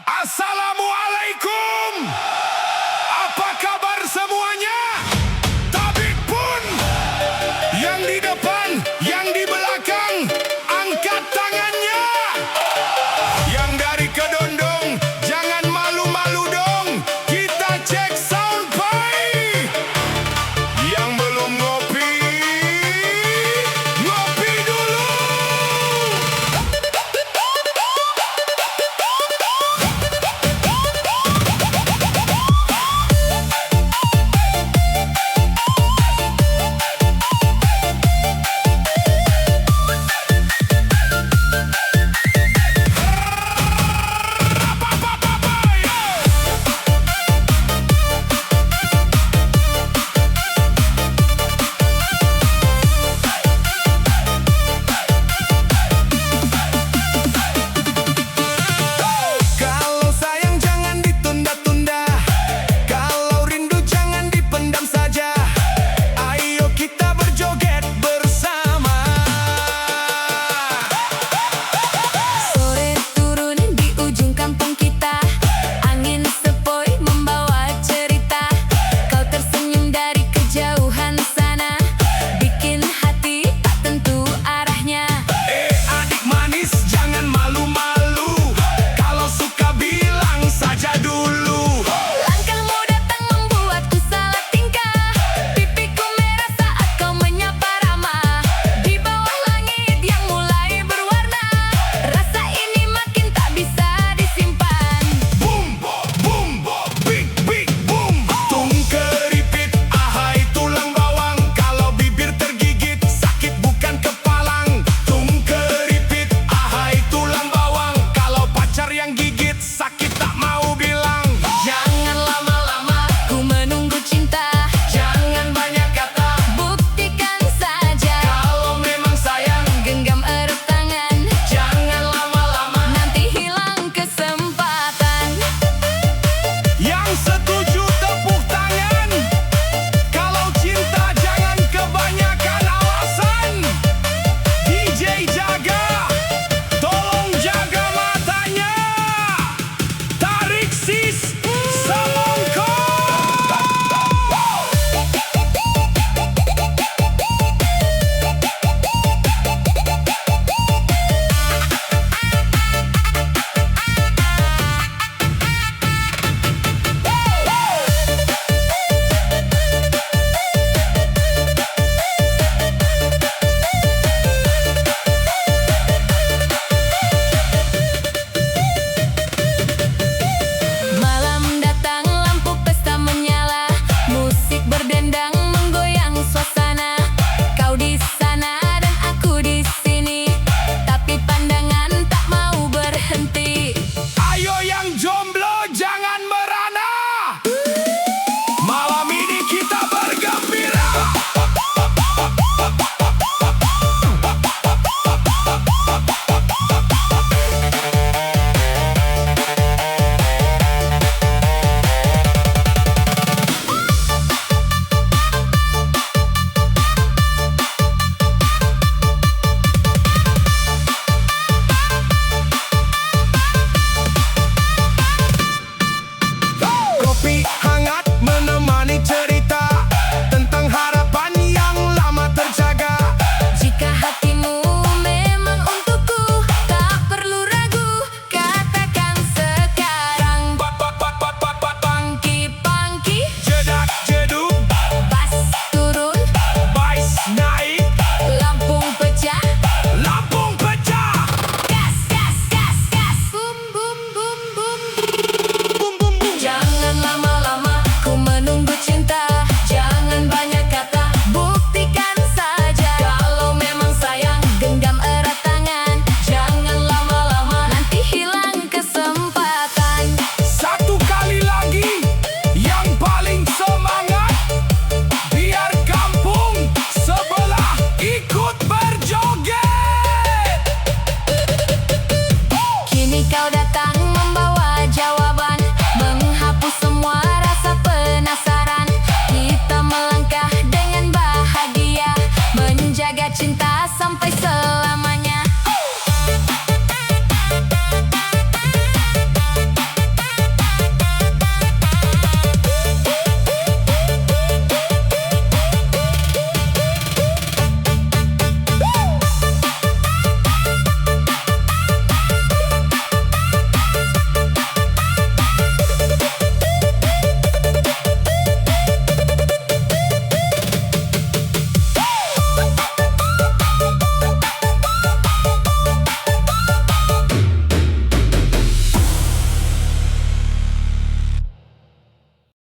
Assalamualaikum. Apa kabar semuanya? Tabik pun. Yang di depan, yang di belakang, angkat tangannya. Yang dari Kedondong, jangan malu-malu dong. Kita cek sound pai. Yang belum ngopi, ngopi dulu. Kalau sayang jangan ditunda-tunda, kalau rindu jangan dipendam saja. Ayo kita berjoget bersama. Sore turun di ujung kampung kita, angin sepoi membawa cerita. Kau tersenyum dari kejauhan sana, bikin hati tak tentu arahnya. Adik manis jangan malu-malu, kalau suka bilang saja dulu. Langkahmu datang membuatku salah tingkah, pipiku merah saat kau menyapa ramah. Di bawah langit yang mulai berwarna, rasa ini makin tak bisa disimpan. Boom, boom, big, big, boom. Tung keripit, ahai tulang bawang. Kalau bibir tergigit, sakit bukan kepalang. Tung keripit, ahai tulang bawang. Kalau pacar yang gigit, sakit tak mau bilang. Jangan lama-lama ku menunggu cinta, Jangan banyak kata, buktikan saja. kalau memang sayang. Genggam erat tangan, Jangan lama-lama. nanti hilang kesempatan. Yang setuju tepuk tangan. Kalau cinta jangan kebanyakan alasan. DJ jaga, tolong jaga matanya. Tarik sis semongko. Malam datang, lampu pesta menyala, musik berdendang menggoyang suasana. Kau di sana dan aku di sini, tapi pandangan tak mau berhenti. Ayo yang jomblo jangan merana. Malam ini kita bergembira. Kopi hangat menemani cerita tentang harapan yang lama terjaga. Jika hatimu memang untukku, tak perlu ragu, katakan sekarang. Pangki-pangki, Jedak jeduk, bass turun, bass naik, lampung pecah, lambung pecah. gas, gas, gas, gas. Bum, bum, bum, bum. Bum bum bum. Jangan lama-lama ku menunggu cinta, jangan banyak kata, buktikan saja. Kalau memang sayang, genggam erat tangan. Jangan lama-lama, nanti hilang kesempatan. Satu kali lagi, yang paling semangat, biar kampung sebelah ikut berjoget. Kini kau datang membawa jawaban.